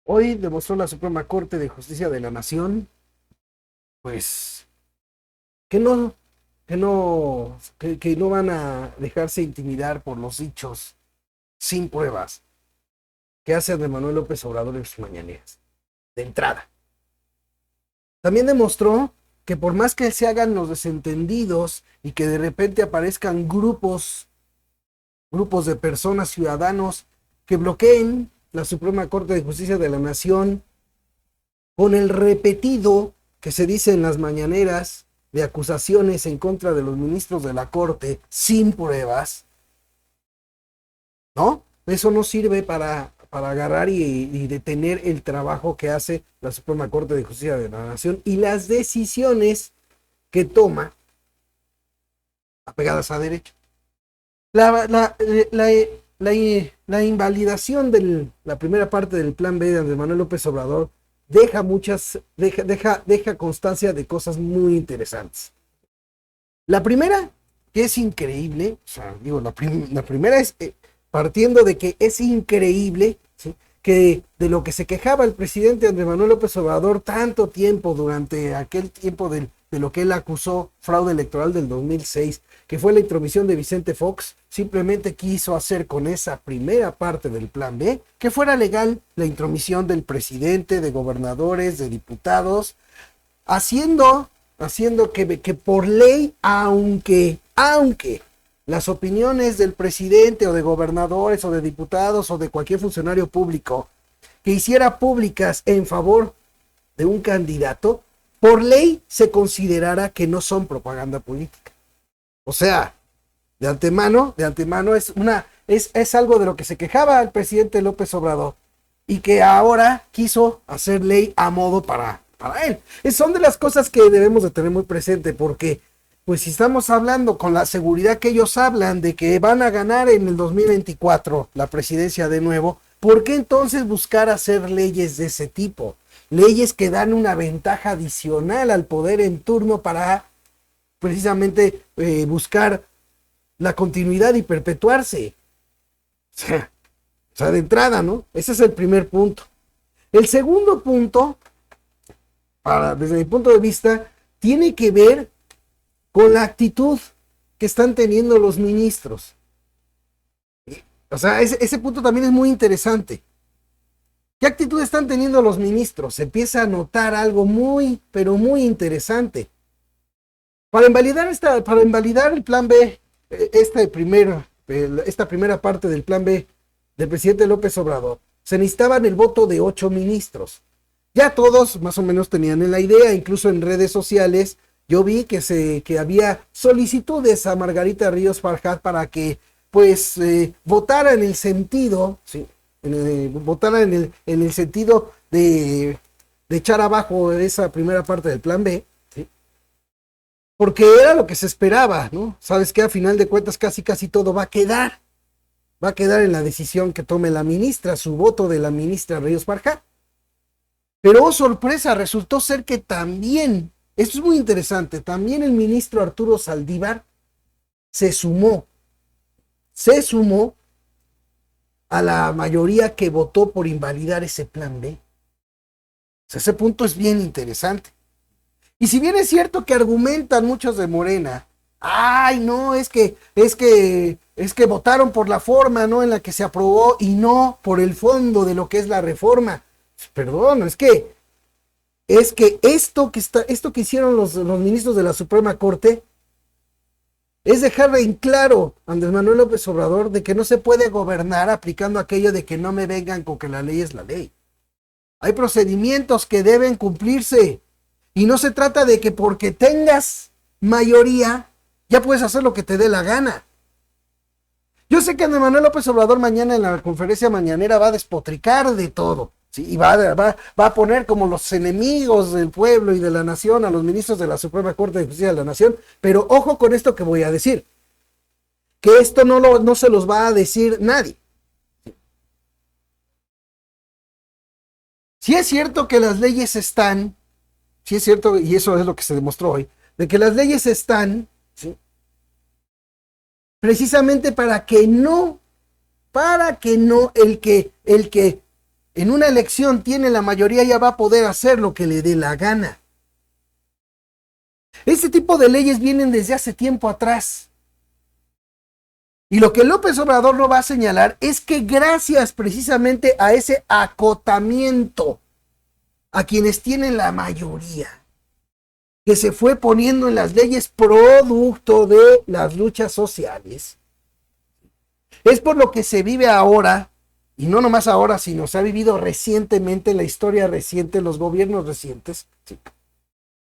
Hoy demostró la Suprema Corte de Justicia de la Nación, pues, que no, que no van a dejarse intimidar por los dichos sin pruebas que hace Andrés Manuel López Obrador en sus mañaneras. De entrada. También demostró que por más que se hagan los desentendidos y que de repente aparezcan grupos de personas, ciudadanos, que bloqueen la Suprema Corte de Justicia de la Nación con el repetido que se dice en las mañaneras de acusaciones en contra de los ministros de la Corte sin pruebas, ¿no? Eso no sirve para agarrar y detener el trabajo que hace la Suprema Corte de Justicia de la Nación y las decisiones que toma apegadas a derecho. La, la, la, la, la invalidación de la primera parte del plan B de Andrés Manuel López Obrador deja constancia de cosas muy interesantes. La primera, que es increíble, o sea, digo, la primera es partiendo de que es increíble, ¿sí?, que de lo que se quejaba el presidente Andrés Manuel López Obrador tanto tiempo durante aquel tiempo de lo que él acusó fraude electoral del 2006, que fue la intromisión de Vicente Fox, simplemente quiso hacer con esa primera parte del plan B que fuera legal la intromisión del presidente, de gobernadores, de diputados, haciendo que por ley, aunque las opiniones del presidente o de gobernadores o de diputados o de cualquier funcionario público que hiciera públicas en favor de un candidato, por ley se considerara que no son propaganda política. O sea, de antemano es algo de lo que se quejaba el presidente López Obrador y que ahora quiso hacer ley a modo para él. Son de las cosas que debemos de tener muy presente, porque pues si estamos hablando con la seguridad que ellos hablan de que van a ganar en el 2024 la presidencia de nuevo, ¿por qué entonces buscar hacer leyes de ese tipo? Leyes que dan una ventaja adicional al poder en turno para precisamente buscar la continuidad y perpetuarse. O sea, de entrada, ¿no? Ese es el primer punto. El segundo punto, desde mi punto de vista, tiene que ver con la actitud que están teniendo los ministros. O sea, ese punto también es muy interesante. ¿Qué actitud están teniendo los ministros? Se empieza a notar algo muy, pero muy interesante. Para invalidar el plan B, esta primera parte del plan B del presidente López Obrador, se necesitaban el voto de 8 ministros. Ya todos más o menos tenían la idea, incluso en redes sociales yo vi que había solicitudes a Margarita Ríos Farjat para que pues votara en el sentido, ¿sí?, votara en el sentido de echar abajo esa primera parte del plan B, ¿sí?, porque era lo que se esperaba, ¿no? Sabes que a final de cuentas casi todo va a quedar en la decisión que tome la ministra, su voto de la ministra Ríos Farjat. Pero oh, sorpresa, resultó ser que también, esto es muy interesante, también el ministro Arturo Saldívar se sumó a la mayoría que votó por invalidar ese plan B. O sea, ese punto es bien interesante. Y si bien es cierto que argumentan muchos de Morena, ay, no, es que votaron por la forma, ¿no?, en la que se aprobó y no por el fondo de lo que es la reforma. Perdón, es que esto que hicieron los ministros de la Suprema Corte es dejar en claro a Andrés Manuel López Obrador de que no se puede gobernar aplicando aquello de que no me vengan con que la ley es la ley. Hay procedimientos que deben cumplirse y no se trata de que porque tengas mayoría ya puedes hacer lo que te dé la gana. Yo sé que Andrés Manuel López Obrador mañana en la conferencia mañanera va a despotricar de todo, ¿sí?, y va a poner como los enemigos del pueblo y de la nación a los ministros de la Suprema Corte de Justicia de la Nación, pero ojo con esto que voy a decir, que esto no se los va a decir nadie. Si es cierto que las leyes están, si es cierto, y eso es lo que se demostró hoy, de que las leyes están, ¿sí?, precisamente para que no el que en una elección tiene la mayoría, ya va a poder hacer lo que le dé la gana. Ese tipo de leyes vienen desde hace tiempo atrás. Y lo que López Obrador no va a señalar es que gracias precisamente a ese acotamiento a quienes tienen la mayoría, que se fue poniendo en las leyes producto de las luchas sociales, es por lo que se vive ahora, y no nomás ahora, sino se ha vivido recientemente en la historia reciente, en los gobiernos recientes, ¿sí?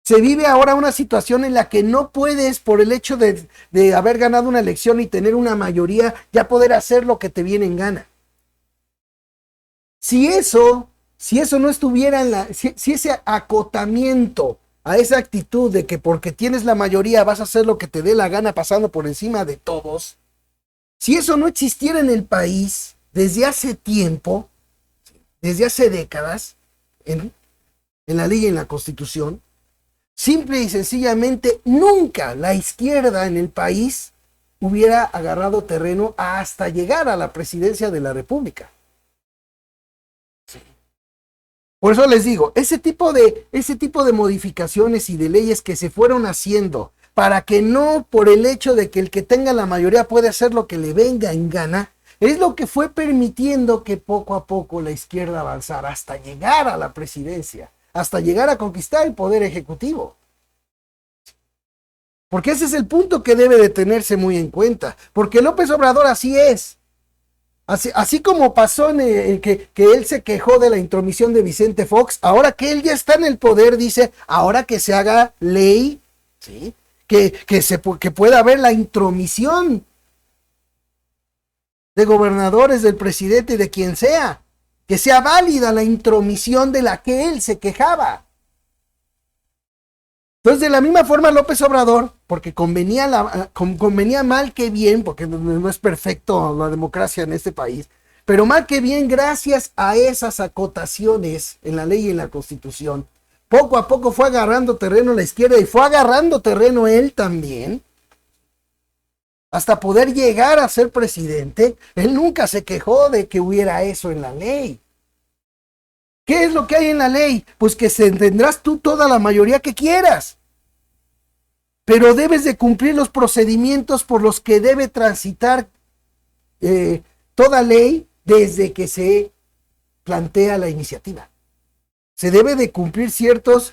Se vive ahora una situación en la que no puedes, por el hecho de haber ganado una elección y tener una mayoría, ya poder hacer lo que te viene en gana. Si eso no estuviera si ese acotamiento a esa actitud de que porque tienes la mayoría vas a hacer lo que te dé la gana pasando por encima de todos, si eso no existiera en el país desde hace tiempo, desde hace décadas, en la ley y en la Constitución, simple y sencillamente nunca la izquierda en el país hubiera agarrado terreno hasta llegar a la presidencia de la República. Por eso les digo, ese tipo de modificaciones y de leyes que se fueron haciendo para que no por el hecho de que el que tenga la mayoría puede hacer lo que le venga en gana, es lo que fue permitiendo que poco a poco la izquierda avanzara hasta llegar a la presidencia, hasta llegar a conquistar el poder ejecutivo. Porque ese es el punto que debe de tenerse muy en cuenta. Porque López Obrador así es. Así como pasó en que él se quejó de la intromisión de Vicente Fox, ahora que él ya está en el poder, dice, ahora que se haga ley, ¿sí? que pueda haber la intromisión de gobernadores, del presidente y de quien sea, que sea válida la intromisión de la que él se quejaba. Entonces, de la misma forma, López Obrador, porque convenía mal que bien, porque no es perfecto la democracia en este país, pero mal que bien, gracias a esas acotaciones en la ley y en la Constitución, poco a poco fue agarrando terreno la izquierda y fue agarrando terreno él también, hasta poder llegar a ser presidente. Él nunca se quejó de que hubiera eso en la ley. ¿Qué es lo que hay en la ley? Pues que tendrás tú toda la mayoría que quieras, pero debes de cumplir los procedimientos por los que debe transitar toda ley desde que se plantea la iniciativa. Se debe de cumplir ciertos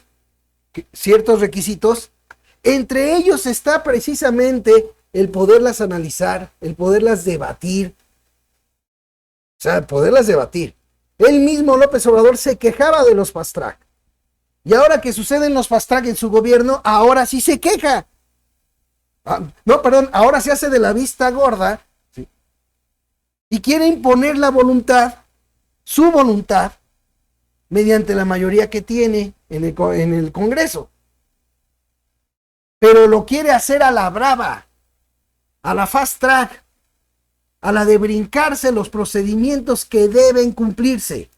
requisitos. Entre ellos está precisamente el poderlas analizar, el poderlas debatir. O sea, poderlas debatir. Él mismo, López Obrador, se quejaba de los fast track. Y ahora que suceden los fast track en su gobierno, ahora sí se queja. Ahora se hace de la vista gorda, ¿sí? Y quiere imponer la voluntad, su voluntad, mediante la mayoría que tiene en el Congreso. Pero lo quiere hacer a la brava, a la fast track, a la de brincarse los procedimientos que deben cumplirse,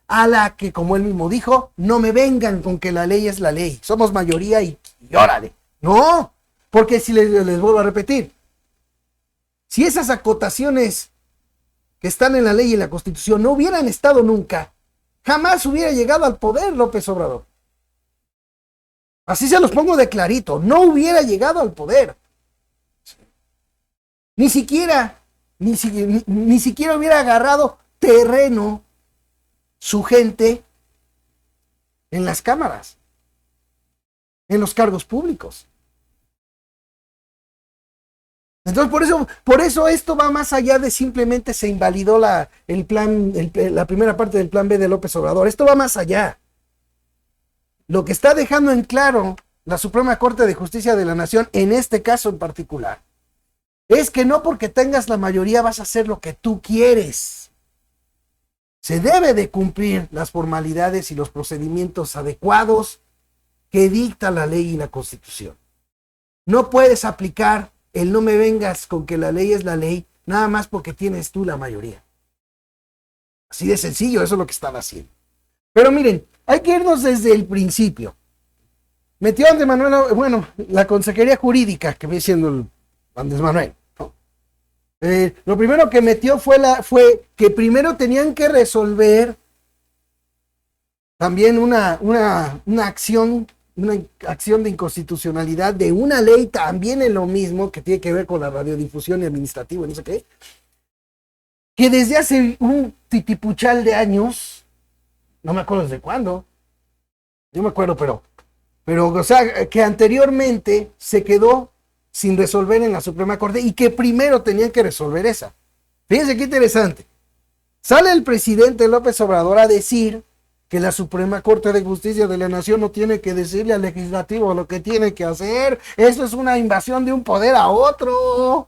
a la que, como él mismo dijo, no me vengan con que la ley es la ley, somos mayoría y órale. No, porque si les vuelvo a repetir, si esas acotaciones que están en la ley y en la Constitución no hubieran estado nunca, jamás hubiera llegado al poder López Obrador. Así se los pongo de clarito, no hubiera llegado al poder. Ni siquiera hubiera agarrado terreno su gente en las cámaras, en los cargos públicos. Entonces, por eso esto va más allá de simplemente se invalidó la primera parte del plan B de López Obrador. Esto va más allá. Lo que está dejando en claro la Suprema Corte de Justicia de la Nación, en este caso en particular, es que no porque tengas la mayoría vas a hacer lo que tú quieres. Se debe de cumplir las formalidades y los procedimientos adecuados que dicta la ley y la Constitución. No puedes aplicar el no me vengas con que la ley es la ley, nada más porque tienes tú la mayoría. Así de sencillo, eso es lo que están haciendo. Pero miren, hay que irnos desde el principio. Metió Andrés Manuel, la Consejería Jurídica, que viene siendo Andrés Manuel, ¿no? Lo primero que metió fue que primero tenían que resolver también una acción de inconstitucionalidad de una ley también en lo mismo, que tiene que ver con la radiodifusión y administrativo, no sé qué, que desde hace un titipuchal de años, no me acuerdo desde cuándo, yo me acuerdo, pero, o sea, que anteriormente se quedó sin resolver en la Suprema Corte y que primero tenían que resolver esa. Fíjense qué interesante. Sale el presidente López Obrador a decir que la Suprema Corte de Justicia de la Nación no tiene que decirle al legislativo lo que tiene que hacer. Eso es una invasión de un poder a otro.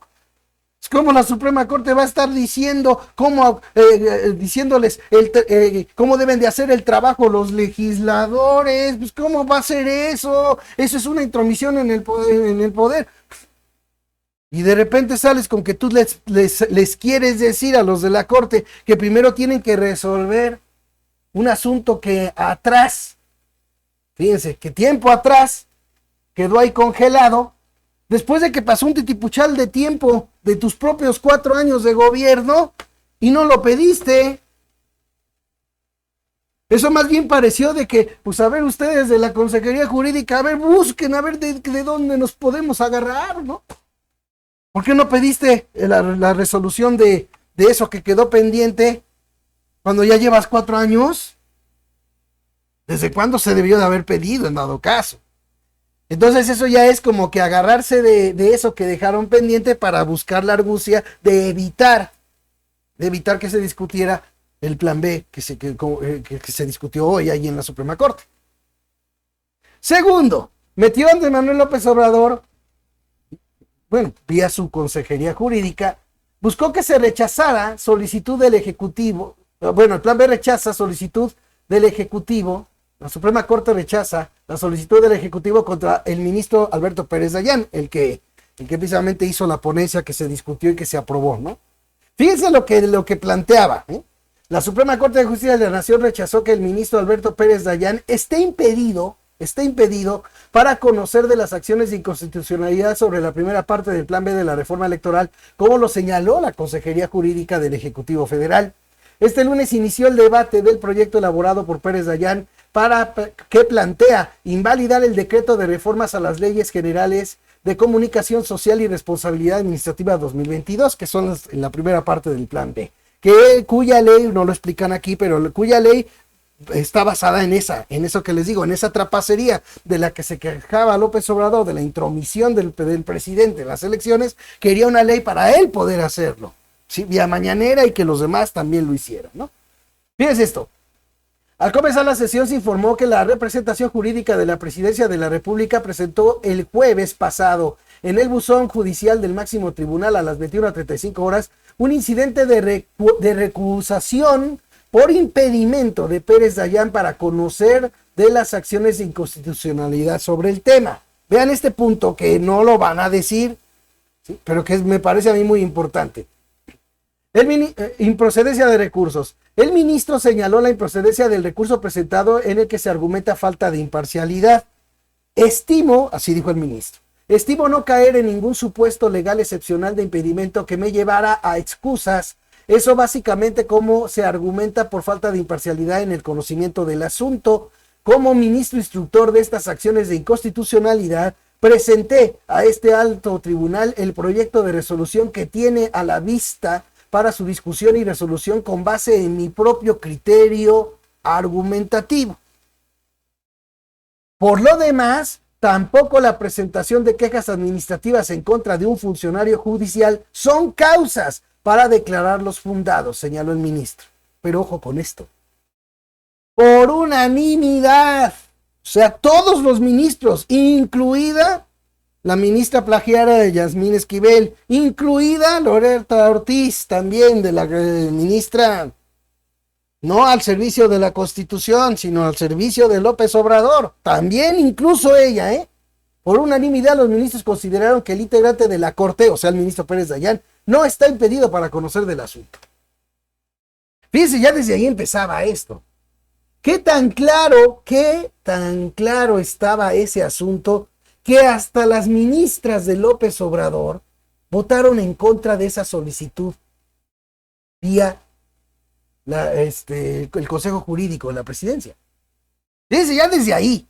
Es como la Suprema Corte va a estar diciendo diciéndoles cómo deben de hacer el trabajo los legisladores. Pues cómo va a ser eso. Eso es una intromisión en el poder. Y de repente sales con que tú les quieres decir a los de la Corte que primero tienen que resolver un asunto que atrás, fíjense, que tiempo atrás quedó ahí congelado, después de que pasó un titipuchal de tiempo de tus propios 4 años de gobierno y no lo pediste. Eso más bien pareció de que, pues a ver, ustedes de la Consejería Jurídica, a ver, busquen, a ver de dónde nos podemos agarrar, ¿no? ¿Por qué no pediste la resolución de eso que quedó pendiente cuando ya llevas 4 años? ¿Desde cuándo se debió de haber pedido en dado caso? Entonces eso ya es como que agarrarse de eso que dejaron pendiente para buscar la argucia de evitar que se discutiera el plan B que se discutió hoy ahí en la Suprema Corte. Segundo, metió ante Manuel López Obrador, bueno, vía su consejería jurídica, buscó que se rechazara solicitud del Ejecutivo. Bueno, el plan B rechaza solicitud del Ejecutivo. La Suprema Corte rechaza la solicitud del Ejecutivo contra el ministro Alberto Pérez Dayán, el que precisamente hizo la ponencia que se discutió y que se aprobó, ¿no? Fíjense lo que planteaba, ¿eh? La Suprema Corte de Justicia de la Nación rechazó que el ministro Alberto Pérez Dayán esté impedido para conocer de las acciones de inconstitucionalidad sobre la primera parte del plan B de la reforma electoral, como lo señaló la Consejería Jurídica del Ejecutivo Federal. Este lunes inició el debate del proyecto elaborado por Pérez Dayán que plantea invalidar el decreto de reformas a las leyes generales de comunicación social y responsabilidad administrativa 2022, que son la primera parte del plan B, cuya ley, no lo explican aquí, pero cuya ley está basada en eso que les digo, en esa trapacería de la que se quejaba López Obrador, de la intromisión del presidente en las elecciones. Quería una ley para él poder hacerlo, ¿sí? Vía mañanera, y que los demás también lo hicieran, ¿no? Fíjense esto. Al comenzar la sesión se informó que la representación jurídica de la Presidencia de la República presentó el jueves pasado en el buzón judicial del máximo tribunal a las 21:35 horas un incidente de recusación por impedimento de Pérez Dayán para conocer de las acciones de inconstitucionalidad sobre el tema. Vean este punto que no lo van a decir, ¿sí? Pero que me parece a mí muy importante. Improcedencia de recursos. El ministro señaló la improcedencia del recurso presentado en el que se argumenta falta de imparcialidad. Estimo, así dijo el ministro, estimo no caer en ningún supuesto legal excepcional de impedimento que me llevara a excusas. Eso básicamente como se argumenta por falta de imparcialidad en el conocimiento del asunto. Como ministro instructor de estas acciones de inconstitucionalidad, presenté a este alto tribunal el proyecto de resolución que tiene a la vista para su discusión y resolución con base en mi propio criterio argumentativo. Por lo demás, tampoco la presentación de quejas administrativas en contra de un funcionario judicial son causas para declararlos fundados, señaló el ministro. Pero ojo con esto. Por unanimidad, o sea, todos los ministros, incluida la ministra plagiara de Yasmín Esquivel, incluida Loretta Ortiz, también de la ministra, no al servicio de la Constitución, sino al servicio de López Obrador, también incluso ella, por unanimidad los ministros consideraron que el integrante de la Corte, o sea el ministro Pérez Dayán, no está impedido para conocer del asunto. Fíjense, ya desde ahí empezaba esto. ¿Qué tan claro estaba ese asunto que hasta las ministras de López Obrador votaron en contra de esa solicitud vía el Consejo Jurídico de la Presidencia? Ya desde ahí.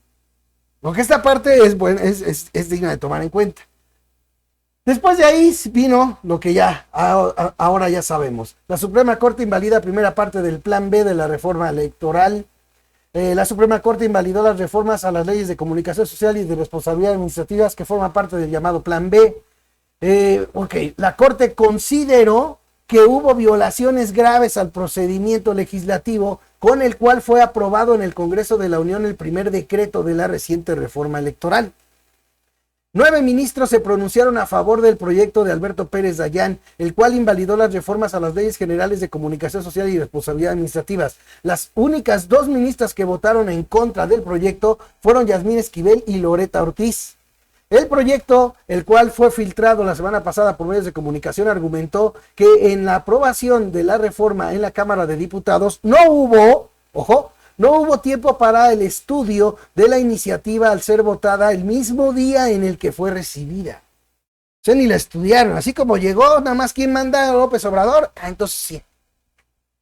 Porque esta parte es digna de tomar en cuenta. Después de ahí vino lo que ahora ya sabemos. La Suprema Corte invalida primera parte del Plan B de la reforma electoral. La Suprema Corte invalidó las reformas a las leyes de comunicación social y de responsabilidad administrativas que forman parte del llamado Plan B. La Corte consideró que hubo violaciones graves al procedimiento legislativo con el cual fue aprobado en el Congreso de la Unión el primer decreto de la reciente reforma electoral. 9 ministros se pronunciaron a favor del proyecto de Alberto Pérez Dayán, el cual invalidó las reformas a las leyes generales de comunicación social y responsabilidad administrativas. Las únicas 2 ministras que votaron en contra del proyecto fueron Yasmín Esquivel y Loretta Ortiz. El proyecto, el cual fue filtrado la semana pasada por medios de comunicación, argumentó que en la aprobación de la reforma en la Cámara de Diputados no hubo tiempo para el estudio de la iniciativa al ser votada el mismo día en el que fue recibida. O sea, ni la estudiaron. Así como llegó, nada más quien manda a López Obrador. Entonces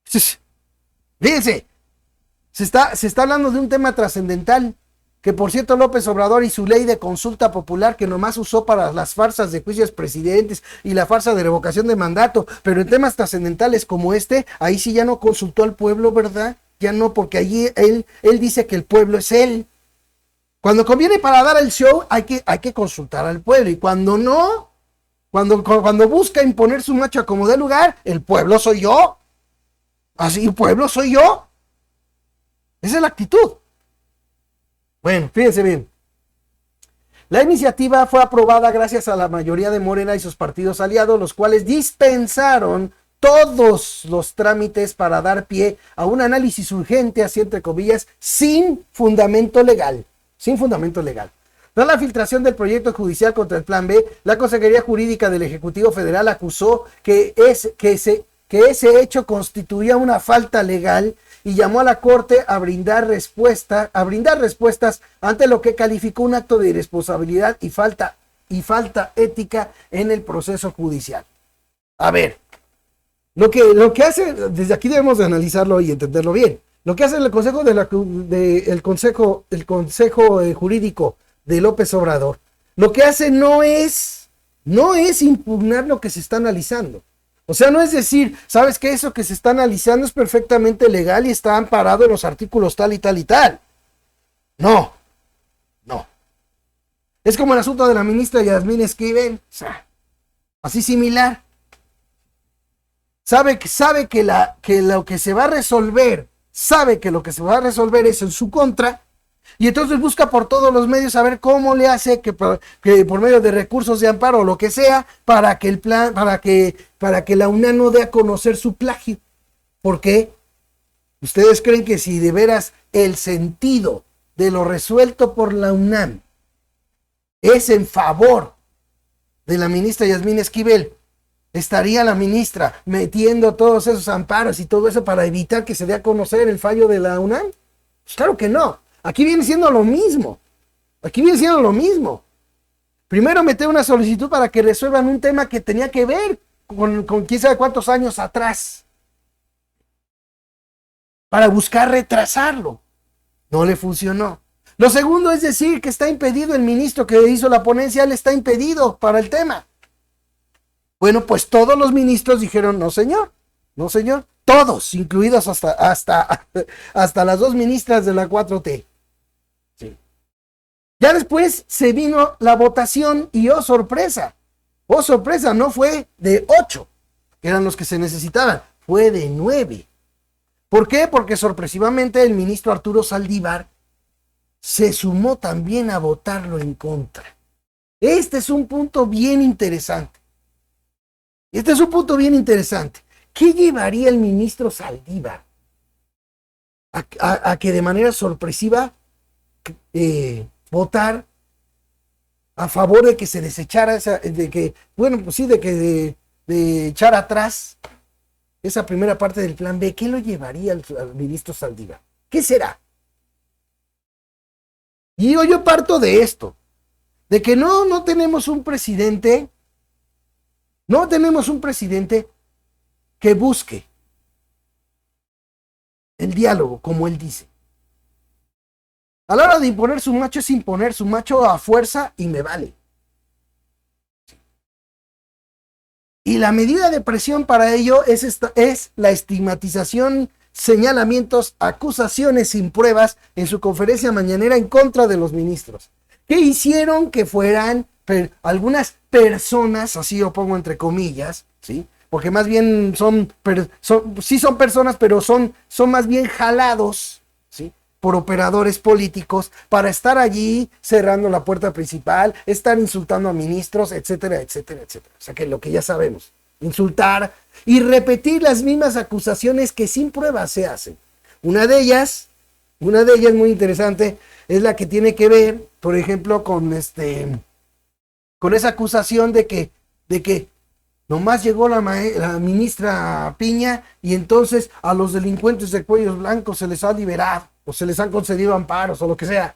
sí. Fíjense, se está hablando de un tema trascendental. Que por cierto, López Obrador y su ley de consulta popular que nomás usó para las farsas de juicios presidentes y la farsa de revocación de mandato, pero en temas trascendentales como este, ahí sí ya no consultó al pueblo, ¿verdad? Ya no, porque allí él dice que el pueblo es él. Cuando conviene para dar el show, hay que consultar al pueblo. Y cuando no, cuando busca imponer su macho a como dé lugar, el pueblo soy yo. Así, el pueblo soy yo. Esa es la actitud. Bueno, fíjense bien. La iniciativa fue aprobada gracias a la mayoría de Morena y sus partidos aliados, los cuales dispensaron todos los trámites para dar pie a un análisis urgente, así entre comillas, sin fundamento legal. Tras la filtración del proyecto judicial contra el Plan B, la Consejería Jurídica del Ejecutivo Federal acusó que ese hecho constituía una falta legal y llamó a la Corte a brindar respuestas ante lo que calificó un acto de irresponsabilidad y falta ética en el proceso judicial. A ver, lo que hace, desde aquí debemos de analizarlo y entenderlo bien. Lo que hace el Consejo Jurídico de López Obrador, lo que hace no es impugnar lo que se está analizando. O sea, no es decir, ¿sabes qué? Eso que se está analizando es perfectamente legal y está amparado en los artículos tal y tal y tal. No. Es como el asunto de la ministra Yasmín Esquivel. O sea, así similar. Sabe que lo que se va a resolver es en su contra. Y entonces busca por todos los medios saber cómo le hace que por medio de recursos de amparo o lo que sea, para que la UNAM no dé a conocer su plagio. ¿Por qué? ¿Ustedes creen que si de veras el sentido de lo resuelto por la UNAM es en favor de la ministra Yasmín Esquivel, estaría la ministra metiendo todos esos amparos y todo eso para evitar que se dé a conocer el fallo de la UNAM? Pues claro que no. Aquí viene siendo lo mismo. Primero meter una solicitud para que resuelvan un tema que tenía que ver con quién sabe cuántos años atrás. Para buscar retrasarlo. No le funcionó. Lo segundo es decir que está impedido el ministro que hizo la ponencia, él está impedido para el tema. Bueno, pues todos los ministros dijeron, no señor. Todos, incluidos hasta las 2 ministras de la 4T. Sí. Ya después se vino la votación y sorpresa, no fue de 8, que eran los que se necesitaban, fue de 9. ¿Por qué? Porque sorpresivamente el ministro Arturo Saldívar se sumó también a votarlo en contra. Este es un punto bien interesante. ¿Qué llevaría el ministro Saldívar a que de manera sorpresiva votar a favor de que se desechara de echar atrás esa primera parte del Plan B? ¿Qué lo llevaría al ministro Saldívar? ¿Qué será? Y yo parto de esto, de que no tenemos un presidente que busque el diálogo, como él dice. A la hora de imponer su macho es imponer su macho a fuerza y me vale. Y la medida de presión para ello es la estigmatización, señalamientos, acusaciones sin pruebas en su conferencia mañanera en contra de los ministros. ¿Qué hicieron que fueran algunas personas, así lo pongo entre comillas, ¿sí? Porque más bien sí son personas, pero son más bien jalados, ¿sí? Por operadores políticos para estar allí cerrando la puerta principal, estar insultando a ministros, etcétera, etcétera, etcétera. O sea que lo que ya sabemos, insultar y repetir las mismas acusaciones que sin pruebas se hacen. Una de ellas muy interesante, es la que tiene que ver, por ejemplo, con esa acusación de que nomás llegó la ministra Piña y entonces a los delincuentes de cuellos blancos se les ha liberado o se les han concedido amparos o lo que sea,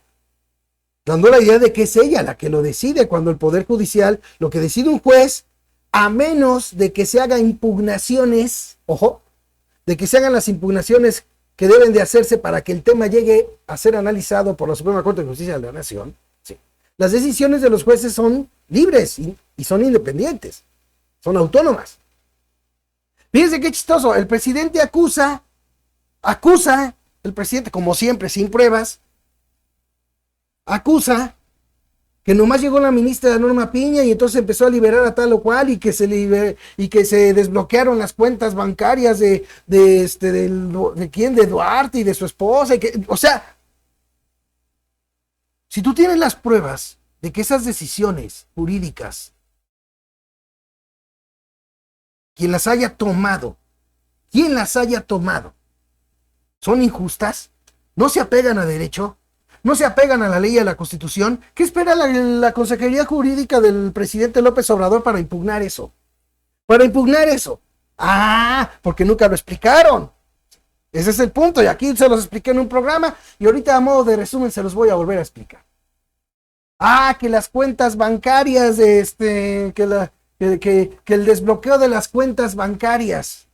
dando la idea de que es ella la que lo decide, cuando el Poder Judicial, lo que decide un juez, a menos de que se hagan impugnaciones, ojo, de que se hagan las impugnaciones que deben de hacerse para que el tema llegue a ser analizado por la Suprema Corte de Justicia de la Nación, ¿sí? Las decisiones de los jueces son libres y son independientes, son autónomas. Fíjense qué chistoso, el presidente acusa, el presidente, como siempre, sin pruebas, acusa que nomás llegó la ministra Norma Piña y entonces empezó a liberar a tal o cual y que se desbloquearon las cuentas bancarias de Duarte y de su esposa. O sea, si tú tienes las pruebas de que esas decisiones jurídicas, quien las haya tomado, son injustas, no se apegan a derecho, no se apegan a la ley y a la Constitución, ¿qué espera la Consejería Jurídica del presidente López Obrador para impugnar eso? Porque nunca lo explicaron. Ese es el punto, y aquí se los expliqué en un programa, y ahorita a modo de resumen se los voy a volver a explicar. Que las cuentas bancarias, que el desbloqueo de las cuentas bancarias,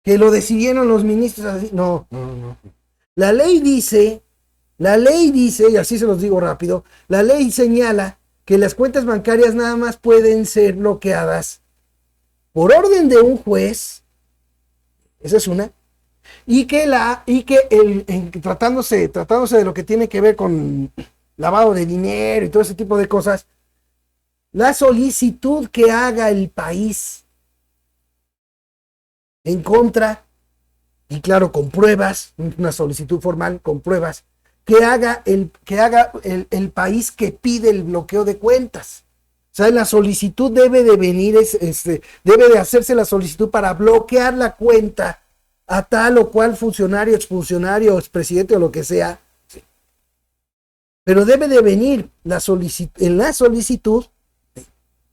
que lo decidieron los ministros así. No. La ley dice, y así se los digo rápido, la ley señala que las cuentas bancarias nada más pueden ser bloqueadas por orden de un juez, esa es una, y que tratándose de lo que tiene que ver con lavado de dinero y todo ese tipo de cosas, la solicitud que haga el país en contra, y claro, con pruebas, una solicitud formal con pruebas, que haga el país que pide el bloqueo de cuentas. O sea, la solicitud debe de venir, debe de hacerse la solicitud para bloquear la cuenta a tal o cual funcionario, exfuncionario, expresidente o lo que sea. Sí. Pero debe de venir en la solicitud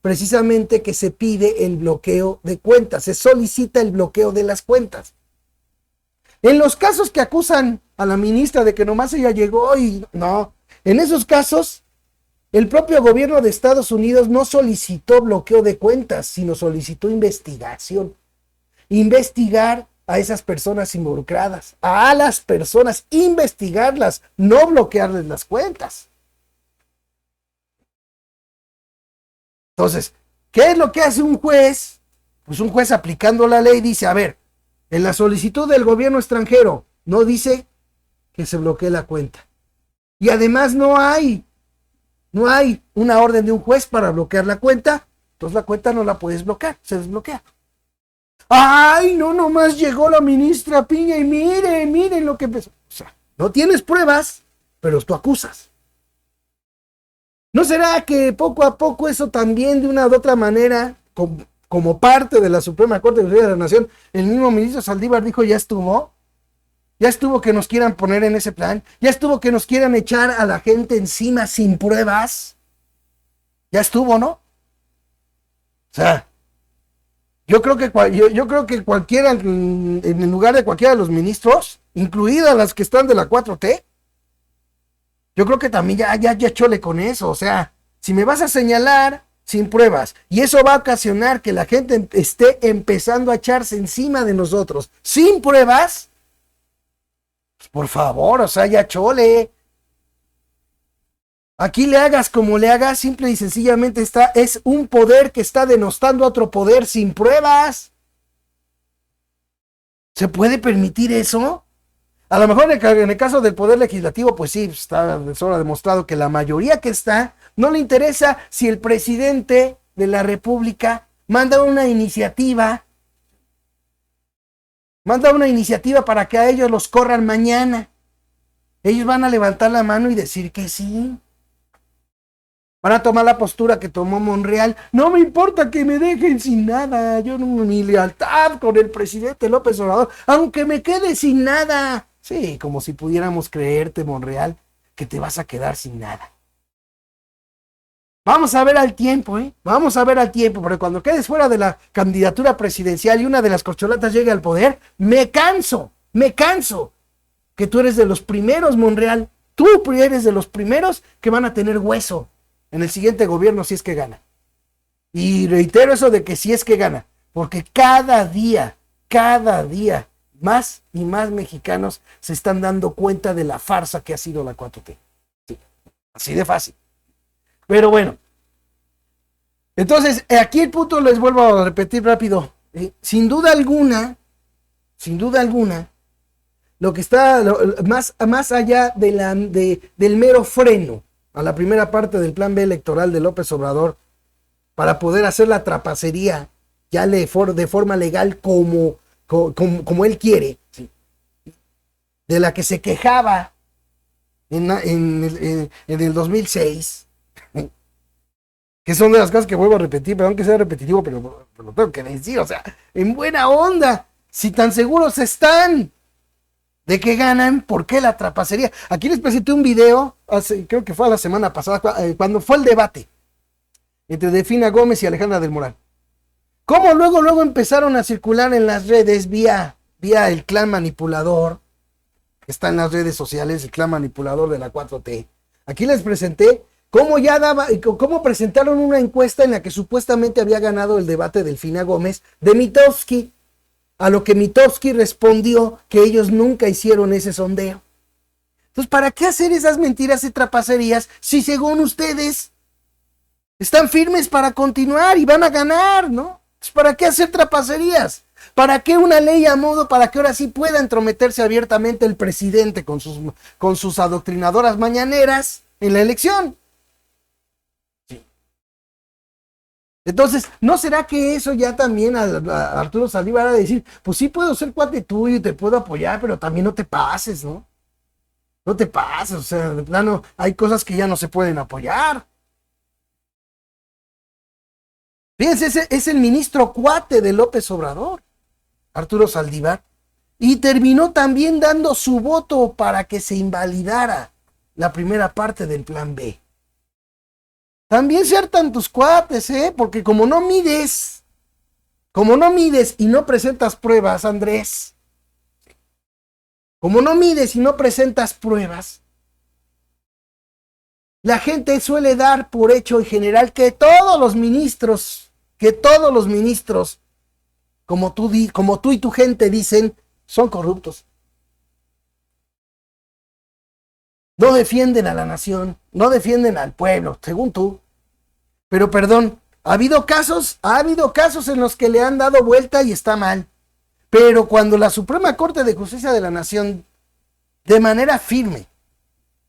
precisamente que se pide el bloqueo de cuentas, se solicita el bloqueo de las cuentas. En los casos que acusan a la ministra de que nomás ella llegó y no, en esos casos el propio gobierno de Estados Unidos no solicitó bloqueo de cuentas, sino solicitó investigación. Investigar a esas personas involucradas, a las personas, investigarlas, no bloquearles las cuentas. Entonces, ¿qué es lo que hace un juez? Pues un juez aplicando la ley dice, a ver, en la solicitud del gobierno extranjero no dice que se bloquee la cuenta. Y además no hay una orden de un juez para bloquear la cuenta, entonces la cuenta no la puedes bloquear, se desbloquea. No, nomás llegó la ministra Piña y miren lo que empezó. O sea, no tienes pruebas, pero tú acusas. ¿No será que poco a poco eso también de una u otra manera, como parte de la Suprema Corte de Justicia de la Nación, el mismo ministro Saldívar dijo, ya estuvo que nos quieran poner en ese plan, ya estuvo que nos quieran echar a la gente encima sin pruebas, ya estuvo, ¿no? O sea, yo creo que cualquiera, en el lugar de cualquiera de los ministros, incluidas las que están de la 4T, yo creo que también ya chole con eso. O sea, si me vas a señalar sin pruebas y eso va a ocasionar que la gente esté empezando a echarse encima de nosotros sin pruebas, Por favor, o sea, ya chole. Aquí le hagas como le hagas, simple y sencillamente es un poder que está denostando a otro poder sin pruebas. ¿Se puede permitir eso? A lo mejor en el caso del poder legislativo, pues sí, está de sobra demostrado que la mayoría que está, no le interesa si el presidente de la República manda una iniciativa para que a ellos los corran mañana. Ellos van a levantar la mano y decir que sí. Van a tomar la postura que tomó Monreal. No me importa que me dejen sin nada. Yo no, mi lealtad con el presidente López Obrador, aunque me quede sin nada. Sí, como si pudiéramos creerte, Monreal, que te vas a quedar sin nada. Vamos a ver al tiempo, Vamos a ver al tiempo, porque cuando quedes fuera de la candidatura presidencial y una de las corcholatas llegue al poder, me canso que tú eres de los primeros, Monreal. Tú eres de los primeros que van a tener hueso en el siguiente gobierno si es que gana. Y reitero eso de que si es que gana, porque cada día, más y más mexicanos se están dando cuenta de la farsa que ha sido la 4T. Sí, así de fácil. Pero bueno, entonces aquí el punto les vuelvo a repetir rápido. Sin duda alguna, lo que está más allá del mero freno a la primera parte del plan B electoral de López Obrador para poder hacer la trapacería ya de forma legal como él quiere, ¿sí? De la que se quejaba en el 2006, que son de las cosas que vuelvo a repetir, perdón que sea repetitivo, pero lo tengo que decir, o sea, en buena onda, si tan seguros están de que ganan, ¿por qué la trapacería? Aquí les presenté un video, creo que fue la semana pasada, cuando fue el debate entre Delfina Gómez y Alejandra del Moral. Cómo luego empezaron a circular en las redes vía el clan manipulador, que está en las redes sociales, el clan manipulador de la 4T. Aquí les presenté cómo presentaron una encuesta en la que supuestamente había ganado el debate Delfina Gómez de Mitofsky. A lo que Mitofsky respondió que ellos nunca hicieron ese sondeo. Entonces, ¿para qué hacer esas mentiras y trapacerías si según ustedes están firmes para continuar y van a ganar, ¿no? Entonces, ¿para qué hacer trapacerías? ¿Para qué una ley a modo para que ahora sí pueda entrometerse abiertamente el presidente con sus adoctrinadoras mañaneras en la elección? Entonces, ¿no será que eso ya también a Arturo Saldívar va a decir, pues sí puedo ser cuate tuyo y te puedo apoyar, pero también no te pases, ¿no? No te pases, o sea, de plano, hay cosas que ya no se pueden apoyar. Fíjense, es el ministro cuate de López Obrador, Arturo Saldívar, y terminó también dando su voto para que se invalidara la primera parte del plan B. También se hartan tus cuates, porque como no mides y no presentas pruebas, Andrés, como no mides y no presentas pruebas, la gente suele dar por hecho en general que todos los ministros, como tú y tu gente dicen, son corruptos. No defienden a la nación, no defienden al pueblo, según tú. Pero perdón, ha habido casos en los que le han dado vuelta y está mal. Pero cuando la Suprema Corte de Justicia de la Nación, de manera firme,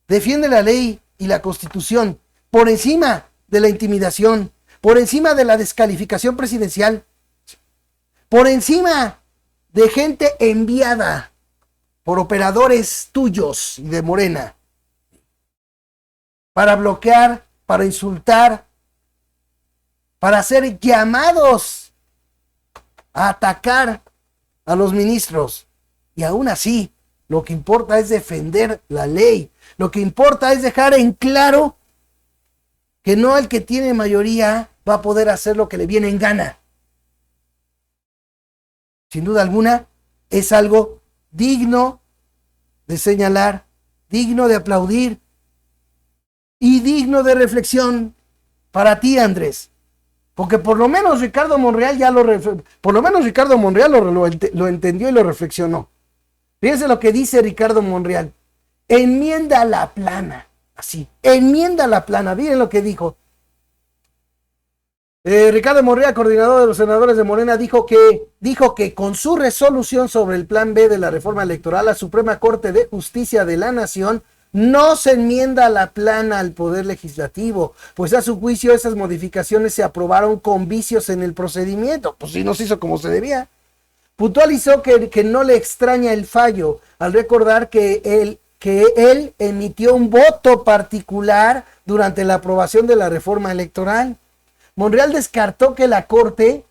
defiende la ley y la Constitución por encima de la intimidación, por encima de la descalificación presidencial, por encima de gente enviada por operadores tuyos y de Morena, para bloquear, para insultar, para hacer llamados a atacar a los ministros. Y aún así, lo que importa es defender la ley. Lo que importa es dejar en claro que no el que tiene mayoría va a poder hacer lo que le viene en gana. Sin duda alguna, es algo digno de señalar, digno de aplaudir y digno de reflexión para ti, Andrés. Porque por lo menos Ricardo Monreal lo entendió y lo reflexionó. Fíjense lo que dice Ricardo Monreal. Enmienda la plana. Así, enmienda la plana. Miren lo que dijo. Ricardo Monreal, coordinador de los senadores de Morena, dijo que con su resolución sobre el plan B de la reforma electoral, la Suprema Corte de Justicia de la Nación no se enmienda la plana al Poder Legislativo, pues a su juicio esas modificaciones se aprobaron con vicios en el procedimiento. Pues sí, no se hizo como se debía. Puntualizó que no le extraña el fallo al recordar que él emitió un voto particular durante la aprobación de la reforma electoral. Monreal descartó que la Corte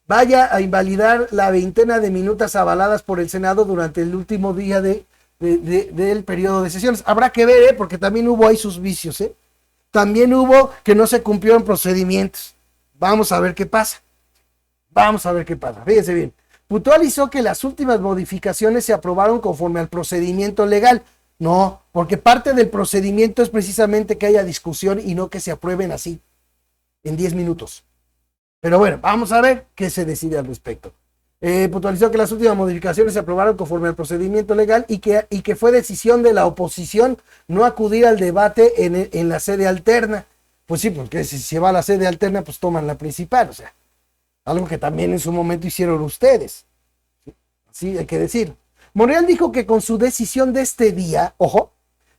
vaya a invalidar la veintena de minutas avaladas por el Senado durante el último día del periodo de sesiones. Habrá que ver, porque también hubo ahí sus vicios, También hubo que no se cumplieron procedimientos. Vamos a ver qué pasa. Fíjense bien. Puntualizó que las últimas modificaciones se aprobaron conforme al procedimiento legal. No, porque parte del procedimiento es precisamente que haya discusión y no que se aprueben así, en 10 minutos. Pero bueno, vamos a ver qué se decide al respecto. Puntualizó que las últimas modificaciones se aprobaron conforme al procedimiento legal y que fue decisión de la oposición no acudir al debate en la sede alterna. Pues sí, porque si se va a la sede alterna, pues toman la principal, o sea, algo que también en su momento hicieron ustedes. Sí, hay que decir. Monreal dijo que con su decisión de este día, ojo,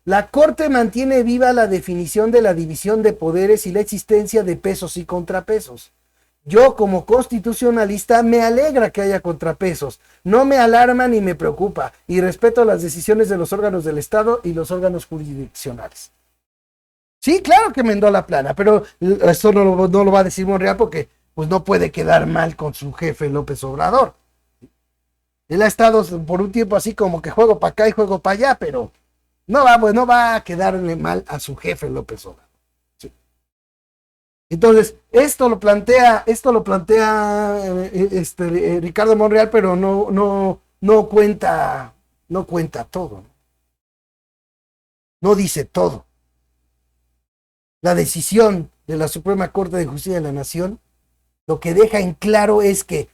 la Corte mantiene viva la definición de la división de poderes y la existencia de pesos y contrapesos. Yo, como constitucionalista, me alegra que haya contrapesos. No me alarma ni me preocupa y respeto las decisiones de los órganos del Estado y los órganos jurisdiccionales. Sí, claro que enmendó la plana, pero esto no lo va a decir Monreal porque pues, no puede quedar mal con su jefe López Obrador. Él ha estado por un tiempo así como que juego para acá y juego para allá, pero no va a quedarle mal a su jefe López Obrador. Sí. Entonces, esto lo plantea Ricardo Monreal, pero no cuenta todo. No dice todo. La decisión de la Suprema Corte de Justicia de la Nación lo que deja en claro es que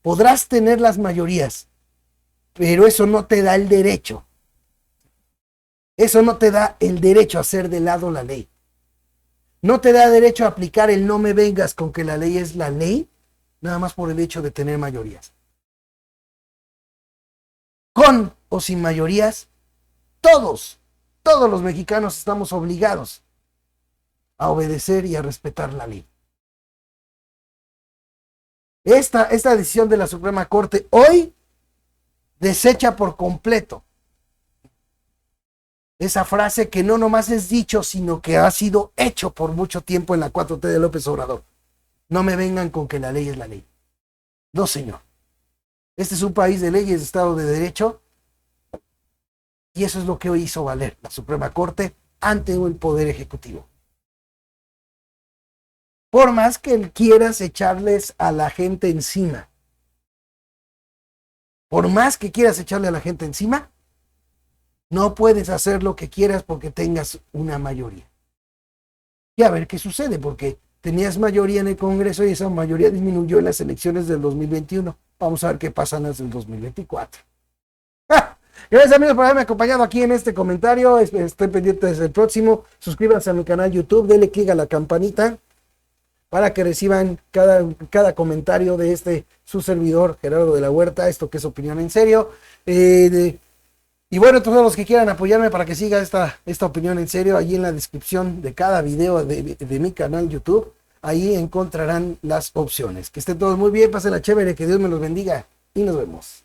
podrás tener las mayorías, pero eso no te da el derecho. Eso no te da el derecho a hacer de lado la ley. No te da derecho a aplicar el no me vengas con que la ley es la ley, nada más por el hecho de tener mayorías. Con o sin mayorías, todos los mexicanos estamos obligados a obedecer y a respetar la ley. Esta decisión de la Suprema Corte hoy desecha por completo esa frase que no nomás es dicho, sino que ha sido hecho por mucho tiempo en la 4T de López Obrador. No me vengan con que la ley es la ley. No, señor. Este es un país de leyes, de Estado de Derecho, y eso es lo que hoy hizo valer la Suprema Corte ante el Poder Ejecutivo. Por más que quieras echarles a la gente encima, no puedes hacer lo que quieras porque tengas una mayoría. Y a ver qué sucede, porque tenías mayoría en el Congreso y esa mayoría disminuyó en las elecciones del 2021. Vamos a ver qué pasa en las del 2024. Gracias, amigos, por haberme acompañado aquí en este comentario. Estén pendientes del próximo. Suscríbanse a mi canal YouTube, denle click a la campanita para que reciban cada comentario de su servidor, Gerardo de la Huerta, esto que es Opinión en Serio. Y bueno, todos los que quieran apoyarme para que siga esta opinión en serio, allí en la descripción de cada video de mi canal YouTube, ahí encontrarán las opciones. Que estén todos muy bien, pásenla chévere, que Dios me los bendiga y nos vemos.